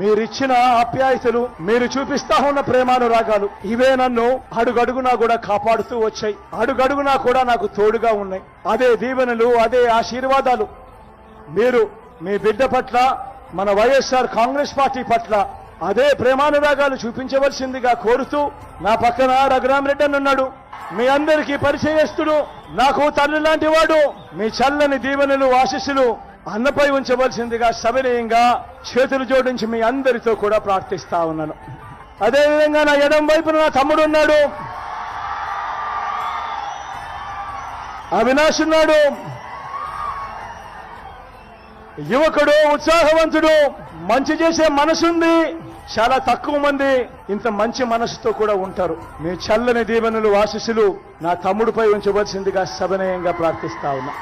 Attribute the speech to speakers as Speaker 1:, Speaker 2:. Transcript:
Speaker 1: మీరిచ్చిన ఆప్యాయతలు, మీరు చూపిస్తా ఉన్న ప్రేమానురాగాలు, ఇవే నన్ను అడుగడుగునా కూడా కాపాడుతూ వచ్చాయి. అడుగడుగునా కూడా నాకు తోడుగా ఉన్నాయి. అదే దీవెనలు, అదే ఆశీర్వాదాలు మీరు మీ బిడ్డ పట్ల, మన వైఎస్ఆర్ కాంగ్రెస్ పార్టీ పట్ల అదే ప్రేమానురాగాలు చూపించవలసిందిగా కోరుతూ, నా పక్కన రఘురామరెడ్డి ఉన్నాడు, మీ అందరికీ పరిచయస్తుడు, నాకు తల్లి లాంటి వాడు. మీ చల్లని దీవెనలు, ఆశీస్సులు అన్నపై ఉంచవలసిందిగా సవినయంగా చేతులు జోడించి మీ అందరితో కూడా ప్రార్థిస్తా ఉన్నాను. అదేవిధంగా నా ఎడం వైపున నా తమ్ముడు ఉన్నాడు, అవినాష్ ఉన్నాడు. యువకుడు, ఉత్సాహవంతుడు, మంచి చేసే మనసుంది. చాలా తక్కువ మంది ఇంత మంచి మనసుతో కూడా ఉంటారు. మీ చల్లని దీవెనలు, ఆశీస్సులు నా తమ్ముడిపై ఉంచవలసిందిగా సవినయంగా ప్రార్థిస్తా ఉన్నా.